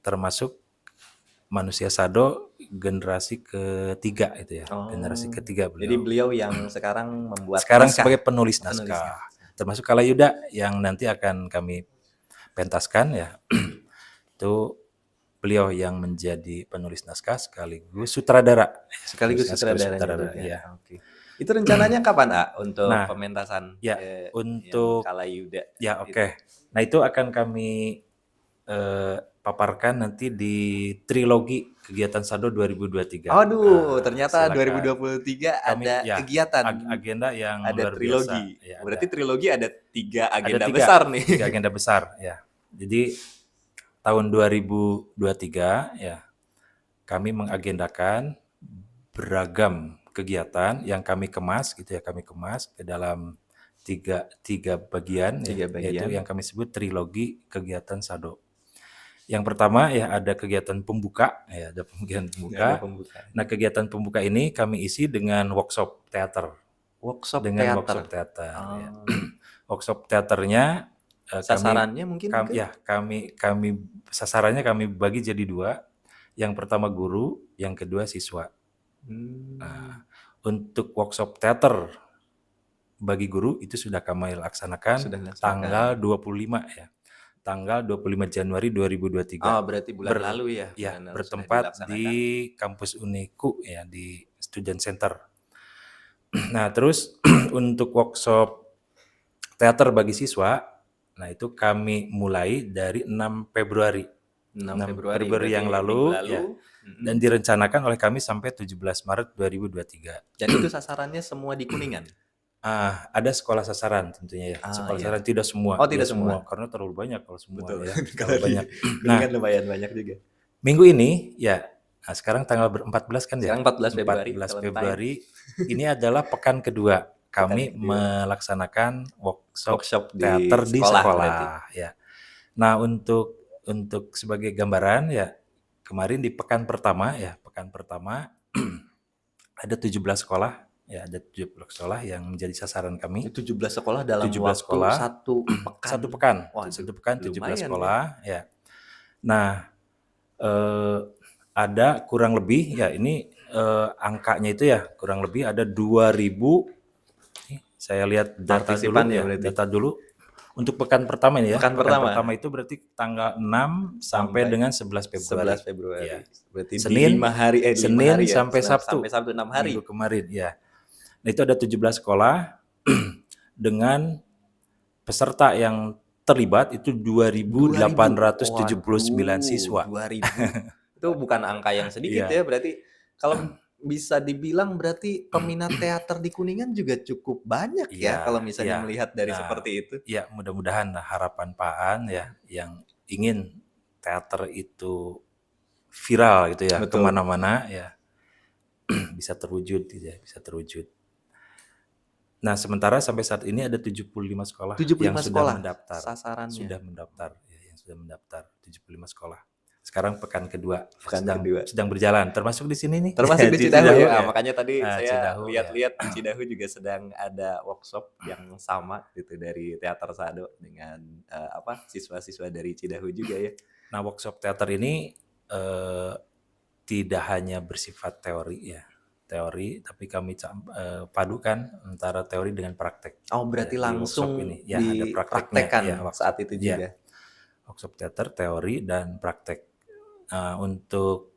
S2: termasuk manusia Sado generasi ketiga itu ya. Generasi ketiga beliau.
S1: Jadi beliau yang sekarang membuat
S2: sekarang
S1: naskah.
S2: Sebagai penulis naskah. Termasuk Kalayuda yang nanti akan kami pentaskan ya. Itu beliau yang menjadi penulis naskah sekaligus sutradara.
S1: Sutradara
S2: ya.
S1: Okay. Itu rencananya kapan untuk pementasan?
S2: Ya, untuk
S1: Kalayuda.
S2: Ya, oke. Nah, itu akan kami paparkan nanti di trilogi kegiatan Sado 2023.
S1: Aduh, ternyata 2023 ada kegiatan
S2: agenda yang
S1: ada
S2: luar
S1: trilogi.
S2: biasa. Ya,
S1: berarti trilogi ada 3 agenda
S2: ada
S1: besar nih.
S2: 3 agenda besar ya. Jadi tahun 2023 ya kami mengagendakan beragam kegiatan yang kami kemas gitu ya, kami kemas ke dalam tiga bagian, yaitu yang kami sebut trilogi kegiatan Sado. Yang pertama ya ada kegiatan pembuka ya, ada kegiatan pembuka. Nah, kegiatan pembuka ini kami isi dengan workshop teater. Workshop teater. Ya. Workshop teaternya
S1: sasarannya mungkin
S2: sasarannya kami bagi jadi 2. Yang pertama guru, yang kedua siswa. Nah, untuk workshop teater bagi guru itu sudah kami laksanakan
S1: Sudah dilaksanakan.
S2: tanggal 25 ya. Tanggal 25 Januari 2023.
S1: Oh, berarti bulan lalu ya?
S2: Ya,
S1: Bulan lalu sudah
S2: bertempat
S1: dilaksanakan.
S2: di kampus Uniku ya, di Student Center. Nah, terus untuk workshop teater bagi siswa, nah itu kami mulai dari 6 Februari.
S1: 6
S2: 6
S1: Februari,
S2: Februari yang
S1: berarti
S2: lalu,
S1: minggu lalu.
S2: ya. Dan direncanakan oleh kami sampai 17 Maret 2023.
S1: Dan itu sasarannya semua di Kuningan?
S2: Ada sekolah sasaran tentunya ya. Sekolah
S1: iya.
S2: sasaran tidak semua.
S1: Oh, tidak semua.
S2: Karena terlalu banyak kalau semua
S1: Betul.
S2: ya.
S1: Kalau
S2: Terlalu
S1: di
S2: banyak.
S1: Kuningan lumayan banyak juga.
S2: Minggu ini ya, nah sekarang tanggal 14 kan ya?
S1: Sekarang 14 Februari,
S2: 14
S1: Valentine.
S2: Februari. Ini adalah pekan kedua kami
S1: Pekan kedua.
S2: melaksanakan workshop
S1: di
S2: teater di
S1: sekolah
S2: sekolah ya. Nah, untuk sebagai gambaran ya, kemarin di pekan pertama ada 17 sekolah ya, ada 17 sekolah yang menjadi sasaran kami.
S1: 17 sekolah dalam
S2: 17
S1: waktu
S2: sekolah,
S1: satu pekan.
S2: Satu pekan.
S1: Waduh,
S2: Satu pekan 17
S1: lumayan
S2: sekolah ya. Nah, ada kurang lebih ya, ini angkanya itu ya kurang lebih ada 2000. Saya lihat data dulu
S1: Partisipan ya
S2: ya,
S1: berarti.
S2: data dulu. Untuk pekan pertama ini ya.
S1: Pekan pertama
S2: itu berarti tanggal 6 sampai dengan 11 Februari.
S1: 11 Februari.
S2: Ya.
S1: Berarti
S2: Senin,
S1: di 5 hari
S2: Senin
S1: hari ya.
S2: sampai Sabtu.
S1: Sampai Sabtu 6 hari.
S2: Minggu kemarin ya. Nah, itu ada 17 sekolah dengan peserta yang terlibat itu 2.879 siswa.
S1: 2.000. Itu bukan angka yang sedikit ya, berarti kalau bisa dibilang berarti peminat teater di Kuningan juga cukup banyak ya kalau misalnya melihat dari seperti itu.
S2: Ya, mudah-mudahan harapan Pak An ya yang ingin teater itu viral gitu ya,
S1: Betul.
S2: kemana-mana ya bisa terwujud gitu ya, bisa terwujud. Nah, sementara sampai saat ini ada 75 sekolah
S1: 75
S2: yang sudah
S1: sekolah
S2: mendaftar.
S1: sasarannya.
S2: Sudah mendaftar ya, yang sudah mendaftar 75 sekolah. Sekarang pekan kedua sedang berjalan, termasuk di sini nih.
S1: Termasuk di Cidahu ya. Makanya tadi saya
S2: Cidahu,
S1: lihat-lihat di Cidahu juga sedang ada workshop yang sama gitu dari Teater Sado dengan siswa-siswa dari Cidahu juga ya.
S2: Nah, workshop teater ini tidak hanya bersifat teori ya. Teori, tapi kami padukan antara teori dengan praktek.
S1: Oh, berarti langsung
S2: ini ya, ada
S1: dipraktekkan
S2: ya,
S1: saat itu juga.
S2: Workshop teater, teori dan praktek. Untuk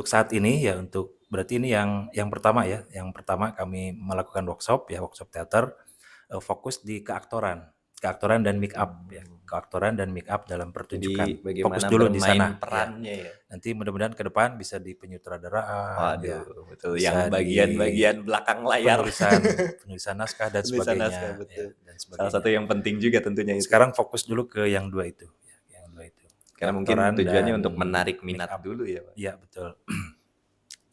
S2: saat ini ya, berarti ini yang pertama ya. Yang pertama kami melakukan workshop teater, fokus di keaktoran dan make up ya. Keaktoran dan make up dalam pertunjukan.
S1: Jadi
S2: fokus dulu di sana
S1: perannya ya.
S2: Nanti mudah-mudahan ke depan bisa di penyutradaraan.
S1: Waduh, betul. Yang bagian-bagian belakang layar.
S2: Penulisan naskah dan sebagainya.
S1: Naskah, betul.
S2: Dan sebagainya.
S1: Salah satu yang penting juga tentunya itu.
S2: Sekarang fokus dulu ke yang dua itu.
S1: Karena mungkin tujuannya untuk menarik minat dulu ya, Pak.
S2: Iya, betul.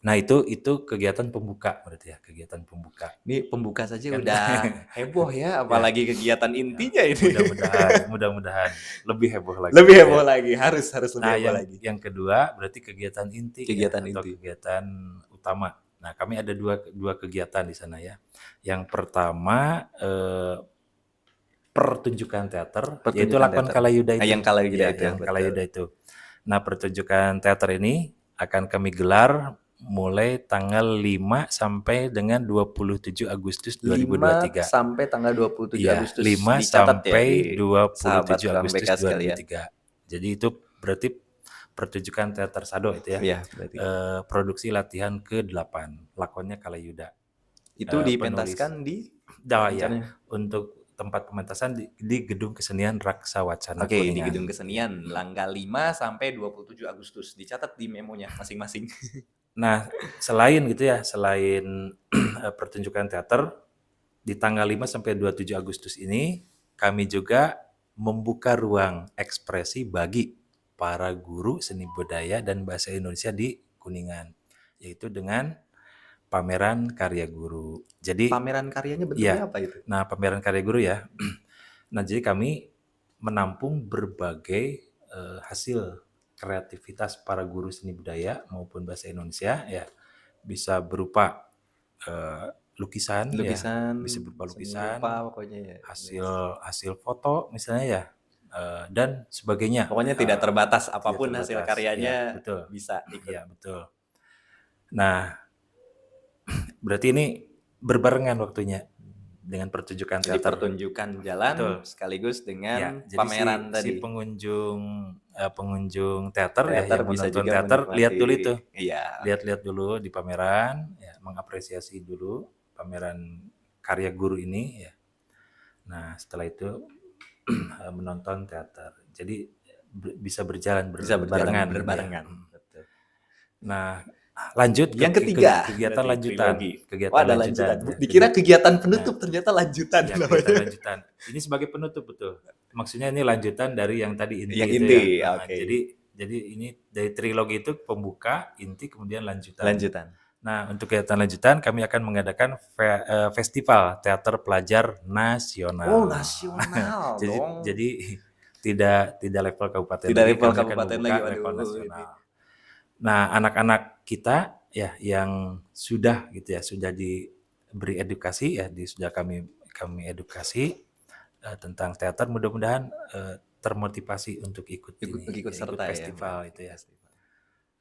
S2: Nah, itu kegiatan pembuka berarti ya, kegiatan pembuka.
S1: Ini pembuka saja udah heboh ya, apalagi kegiatan intinya ini.
S2: Mudah-mudahan lebih heboh lagi.
S1: Lebih heboh lagi, harus lebih heboh lagi.
S2: Yang kedua berarti kegiatan inti
S1: atau
S2: kegiatan utama. Nah, kami ada dua kegiatan di sana ya. Yang pertama pertunjukan teater, yaitu Lakon Kalayuda itu.
S1: Yang
S2: Kalayuda itu. Nah, pertunjukan teater ini akan kami gelar mulai tanggal 5 sampai dengan 27 Agustus 2023.
S1: 5 sampai tanggal 27 Agustus.
S2: 5 sampai 27 Agustus 2023. Jadi itu berarti pertunjukan teater Sado itu ya.
S1: Iya, berarti.
S2: Produksi latihan ke-8, Lakonnya Kalayuda.
S1: Itu dipentaskan di
S2: untuk tempat pementasan di Gedung Kesenian Raksa Wacana.
S1: Oke, di Gedung Kesenian tanggal 5 sampai 27 Agustus. Dicatat di memonya masing-masing. Nah,
S2: selain pertunjukan teater di tanggal 5 sampai 27 Agustus ini, kami juga membuka ruang ekspresi bagi para guru seni budaya dan bahasa Indonesia di Kuningan, yaitu dengan pameran karya guru. Jadi
S1: pameran karyanya bentuknya apa itu?
S2: Nah, pameran karya guru ya. Nah, jadi kami menampung berbagai hasil kreativitas para guru seni budaya maupun bahasa Indonesia ya. Bisa berupa lukisan ya, bisa berupa lukisan,
S1: pokoknya ya.
S2: hasil foto misalnya ya. Dan sebagainya.
S1: Pokoknya tidak terbatas apapun hasil karyanya,
S2: ya, betul.
S1: bisa ikut.
S2: Ya, betul. Nah, berarti ini berbarengan waktunya dengan pertunjukan
S1: Jadi
S2: teater.
S1: pertunjukan
S2: Betul.
S1: jalan sekaligus
S2: Ya,
S1: dengan
S2: jadi
S1: pameran
S2: si
S1: tadi.
S2: pengunjung teater ya
S1: Teater
S2: yang
S1: bisa
S2: menonton
S1: juga
S2: teater lihat
S1: menikmati.
S2: dulu itu,
S1: Iya.
S2: lihat dulu di pameran, ya mengapresiasi dulu pameran karya guru ini ya. Nah setelah itu menonton teater. Jadi bisa berjalan
S1: Bisa berjalan
S2: berbarengan gitu ya.
S1: berbarengan. Betul.
S2: Nah lanjut ke
S1: Yang ketiga
S2: kegiatan
S1: berarti
S2: lanjutan,
S1: trilogi. Oh,
S2: kegiatan
S1: ada
S2: lanjutan
S1: lanjutan.
S2: ya.
S1: Dikira kegiatan
S2: Nah,
S1: penutup, ternyata lanjutan
S2: ya kegiatan
S1: namanya.
S2: lanjutan. Ini sebagai penutup betul. Maksudnya ini lanjutan dari yang tadi inti
S1: Yang
S2: itu
S1: inti,
S2: ya.
S1: oke.
S2: Jadi ini dari trilogi itu pembuka, inti, kemudian lanjutan.
S1: Lanjutan.
S2: Nah, untuk kegiatan lanjutan kami akan mengadakan festival teater pelajar nasional.
S1: Oh, nasional dong.
S2: Jadi tidak level kabupaten
S1: Tidak
S2: lagi,
S1: level
S2: kami akan
S1: kabupaten
S2: membuka
S1: lagi,
S2: level
S1: waduh.
S2: nasional. Nah, anak-anak kita ya yang sudah gitu ya, sudah diberi edukasi ya, sudah kami edukasi tentang teater, mudah-mudahan termotivasi untuk ikut ini,
S1: Ikut
S2: ya, ikut
S1: serta ya.
S2: festival itu ya.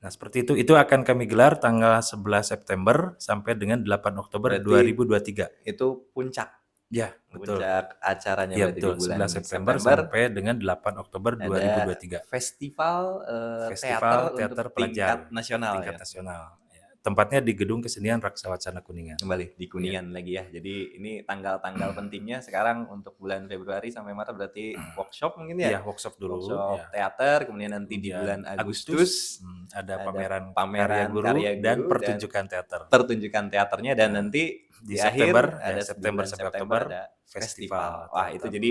S2: Nah, seperti itu akan kami gelar tanggal 11 September sampai dengan 8 Oktober
S1: Berarti
S2: 2023.
S1: itu puncak.
S2: Ya, betul.
S1: Puncak acaranya
S2: Ya,
S1: berarti di
S2: betul.
S1: bulan
S2: 11 September sampai dengan 8 Oktober
S1: ada
S2: 2023.
S1: festival
S2: Festival
S1: teater untuk
S2: pelajar
S1: tingkat nasional
S2: tingkat
S1: ya.
S2: nasional. Ya, tempatnya di Gedung Kesenian Raksa Wacana Kuningan.
S1: Kembali di Kuningan lagi ya. Jadi ini tanggal-tanggal pentingnya sekarang untuk bulan Februari sampai Maret berarti workshop mungkin ya.
S2: Iya, workshop dulu.
S1: Workshop
S2: Ya.
S1: teater, kemudian nanti di
S2: Kemudian
S1: bulan Agustus
S2: ada pameran
S1: pameran
S2: karya guru dan pertunjukan teater.
S1: Pertunjukan teaternya dan
S2: Nah,
S1: nanti
S2: di
S1: September
S2: September,
S1: ada
S2: September
S1: di bulan
S2: sampai
S1: September
S2: Oktober
S1: ada
S2: festival
S1: Wah, itu
S2: teater.
S1: jadi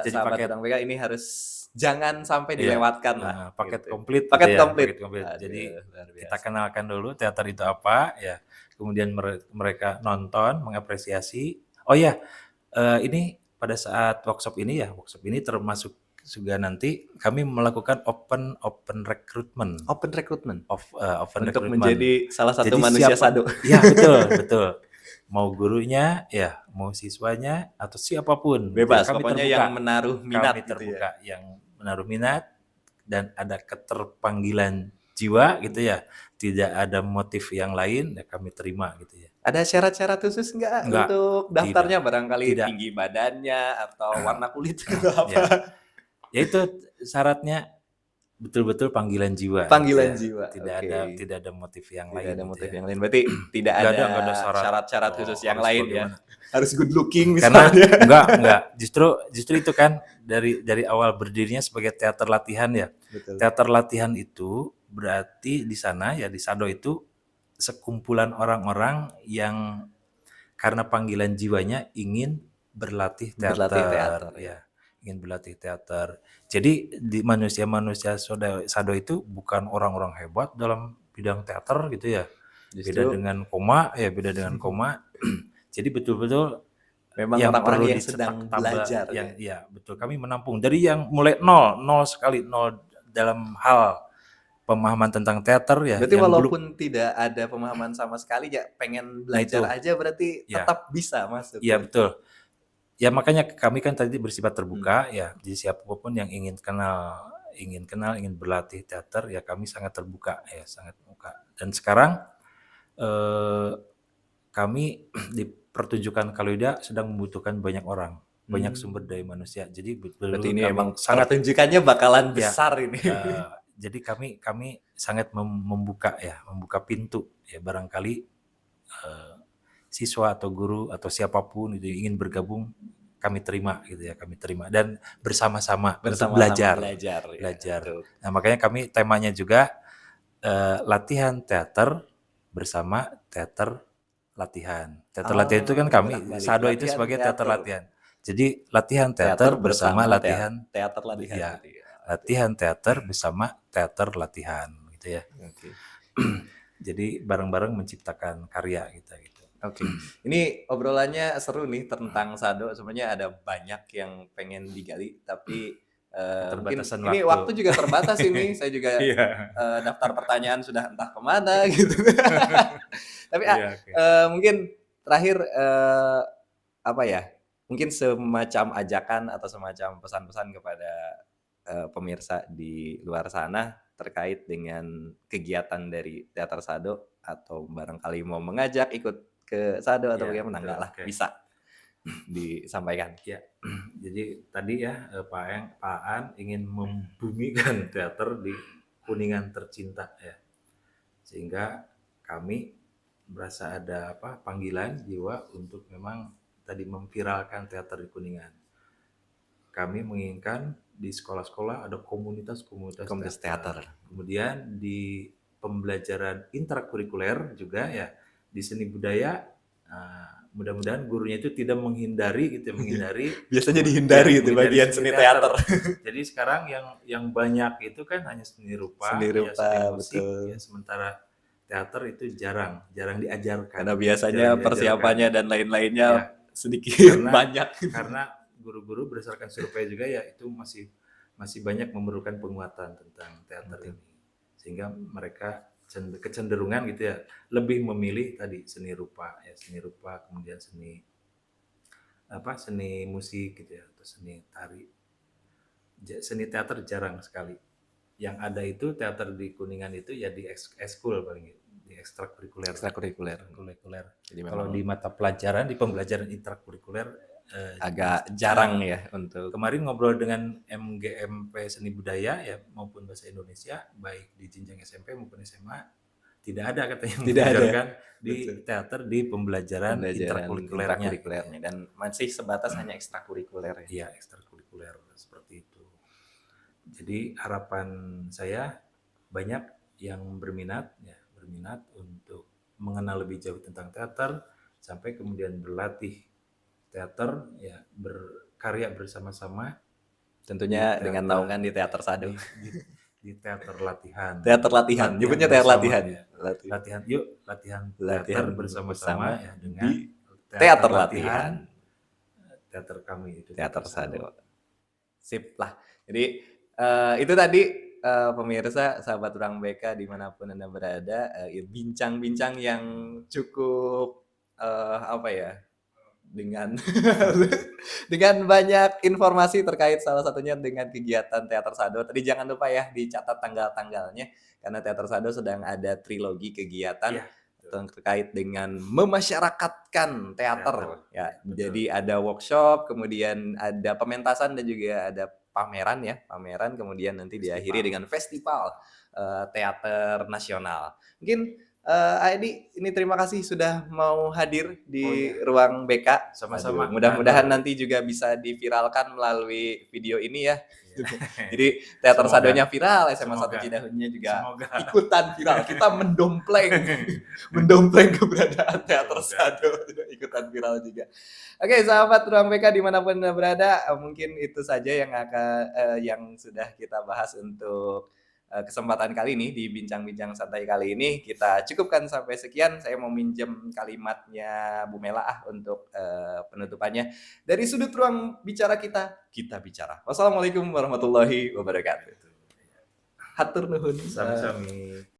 S2: Jadi
S1: sahabat
S2: paket
S1: Ruang BK ini harus jangan sampai
S2: iya,
S1: dilewatkan lah.
S2: paket
S1: gitu.
S2: komplit
S1: Paket
S2: gitu ya,
S1: komplit.
S2: paket komplit.
S1: Aduh,
S2: Jadi
S1: luar
S2: kita
S1: biasa.
S2: kenalkan dulu teater itu apa ya. Kemudian mereka nonton, mengapresiasi. Oh ya, ini pada saat workshop ini termasuk juga nanti kami melakukan open recruitment.
S1: Open recruitment.
S2: Open
S1: Untuk
S2: recruitment.
S1: menjadi salah satu
S2: Jadi
S1: manusia sado.
S2: Ya, betul. Mau gurunya ya, mau siswanya atau siapapun gitu ya.
S1: Bebas,
S2: Kami
S1: pokoknya
S2: terbuka.
S1: yang menaruh minat
S2: Kami
S1: gitu
S2: terbuka
S1: ya.
S2: yang menaruh minat dan ada keterpanggilan jiwa gitu ya. Tidak ada motif yang lain ya kami terima gitu ya.
S1: Ada syarat-syarat khusus nggak
S2: Enggak,
S1: untuk daftarnya?
S2: tidak.
S1: Barangkali
S2: Tidak.
S1: tinggi badannya atau warna kulit atau apa?
S2: Ya. Ya itu syaratnya betul-betul panggilan jiwa.
S1: Panggilan
S2: gitu ya.
S1: jiwa. Oke.
S2: Tidak ada motif yang
S1: Tidak
S2: lain.
S1: ada
S2: gitu
S1: motif
S2: ya.
S1: yang lain. Berarti tidak
S2: Nggak
S1: ada
S2: ada
S1: syarat-syarat khusus yang
S2: harus
S1: lain ya.
S2: bagaimana.
S1: Harus good looking
S2: Karena
S1: misalnya.
S2: enggak. Justru itu kan dari awal berdirinya sebagai teater latihan ya.
S1: Betul.
S2: Teater latihan itu berarti di sana ya di Sado itu sekumpulan orang-orang yang karena panggilan jiwanya ingin berlatih teater.
S1: Berlatih teater,
S2: ya. Ingin berlatih teater. Jadi di manusia-manusia Sado itu bukan orang-orang hebat dalam bidang teater gitu ya. Beda dengan koma. Jadi betul-betul
S1: memang
S2: yang
S1: orang-orang
S2: perlu
S1: yang
S2: dicetak
S1: sedang
S2: tambah
S1: belajar
S2: yang
S1: ya.
S2: betul kami menampung dari yang mulai nol dalam hal pemahaman tentang teater ya.
S1: Berarti
S2: yang
S1: walaupun tidak ada pemahaman sama sekali ya pengen belajar aja berarti
S2: Ya.
S1: tetap bisa masuk.
S2: Iya betul. Ya makanya kami kan tadi bersifat terbuka ya. Jadi siapapun yang ingin berlatih teater ya kami sangat terbuka ya, sangat terbuka. Dan sekarang kami di pertunjukan Kaluida sedang membutuhkan banyak orang, banyak sumber daya manusia. Jadi
S1: berarti ini
S2: kami
S1: emang
S2: sangat
S1: pertunjukannya bakalan besar ini.
S2: jadi kami sangat membuka pintu ya, barangkali siswa atau guru atau siapapun itu ingin bergabung kami terima dan bersama-sama untuk belajar. Nah makanya kami temanya juga latihan teater bersama teater latihan. Teater latihan itu kan kami Sado itu sebagai teater latihan. Jadi latihan teater bersama latihan
S1: teater latihan.
S2: Ya, latihan teater bersama teater latihan gitu ya.
S1: Okay.
S2: Jadi bareng-bareng menciptakan karya gitu.
S1: Oke. Ini obrolannya seru nih tentang Sado. Sebenarnya ada banyak yang pengen digali tapi mungkin ini waktu juga terbatas ini. Saya juga daftar pertanyaan sudah entah kemana gitu. Tapi mungkin terakhir apa ya? Mungkin semacam ajakan atau semacam pesan-pesan kepada pemirsa di luar sana terkait dengan kegiatan dari Teater Sado atau barangkali mau mengajak ikut ke Sado atau
S2: Ya,
S1: bagaimana?
S2: betul.
S1: Enggak lah,
S2: Oke.
S1: bisa disampaikan.
S2: Ya, jadi tadi ya Pak Aan ingin membumikan teater di Kuningan tercinta ya, sehingga kami merasa ada panggilan jiwa untuk memang tadi memviralkan teater di Kuningan. Kami menginginkan di sekolah-sekolah ada komunitas-komunitas
S1: Komunitas
S2: teater.
S1: teater.
S2: Kemudian di pembelajaran intrakurikuler juga ya di seni budaya, mudah-mudahan gurunya itu tidak menghindari gitu ya, menghindari
S1: Biasanya dihindari itu
S2: menghindari
S1: bagian seni teater.
S2: Jadi sekarang yang banyak itu kan hanya seni rupa,
S1: Seni
S2: ya seni
S1: rupa,
S2: musik,
S1: betul.
S2: ya sementara teater itu jarang diajarkan.
S1: Karena biasanya
S2: Jarang diajarkan.
S1: persiapannya dan lain-lainnya
S2: Ya,
S1: sedikit banyak.
S2: Karena guru-guru berdasarkan survei juga ya itu masih banyak memerlukan penguatan tentang teater ini, sehingga mereka kecenderungan gitu ya lebih memilih tadi seni rupa, kemudian seni musik gitu ya, atau seni tari. Seni teater jarang sekali. Yang ada itu teater di Kuningan itu ya di ekskul paling, di ekstrakurikuler. Jadi kalau di mata pelajaran, di pembelajaran intrakurikuler
S1: agak jarang ya untuk.
S2: Kemarin ngobrol dengan MGMP Seni Budaya ya maupun Bahasa Indonesia, baik di jenjang SMP maupun SMA, tidak ada katanya mengajarkan di teater di pembelajaran intrakurikulernya,
S1: dan masih sebatas hanya ekstrakurikuler.
S2: Iya, ekstrakurikuler seperti itu. Jadi harapan saya banyak yang berminat untuk mengenal lebih jauh tentang teater, sampai kemudian berlatih teater ya, berkarya bersama-sama,
S1: tentunya dengan naungan di Teater Sado,
S2: di teater latihan,
S1: nyebutnya teater latihan
S2: ya. Latihan bersama-sama ya, dengan
S1: di teater latihan
S2: teater kami itu,
S1: Teater Sado. Sip lah. Jadi itu tadi pemirsa sahabat Ruang BK dimanapun Anda berada, bincang-bincang yang cukup dengan banyak informasi terkait salah satunya dengan kegiatan Teater Sado. Tadi jangan lupa ya dicatat tanggal-tanggalnya, karena Teater Sado sedang ada trilogi kegiatan terkait dengan memasyarakatkan teater ya. Betul. Jadi ada workshop, kemudian ada pementasan dan juga ada pameran, kemudian nanti diakhiri dengan festival teater nasional. Mungkin Aedi, ini terima kasih sudah mau hadir di Ruang BK.
S2: Sama-sama.
S1: Mudah-mudahan nanti juga bisa diviralkan melalui video ini ya. Jadi Teater Sadonya viral, SMA 1 Cidahunya juga ikutan viral. Kita mendompleng keberadaan Teater Sado, ikutan viral juga. Oke, sahabat Ruang BK dimanapun Anda berada, mungkin itu saja yang sudah kita bahas untuk kesempatan kali ini di bincang-bincang santai kali ini. Kita cukupkan sampai sekian. Saya mau minjem kalimatnya Bu Mela untuk penutupannya. Dari sudut ruang bicara kita bicara. Wassalamualaikum warahmatullahi wabarakatuh. Hatur nuhun.
S2: Sami-sami.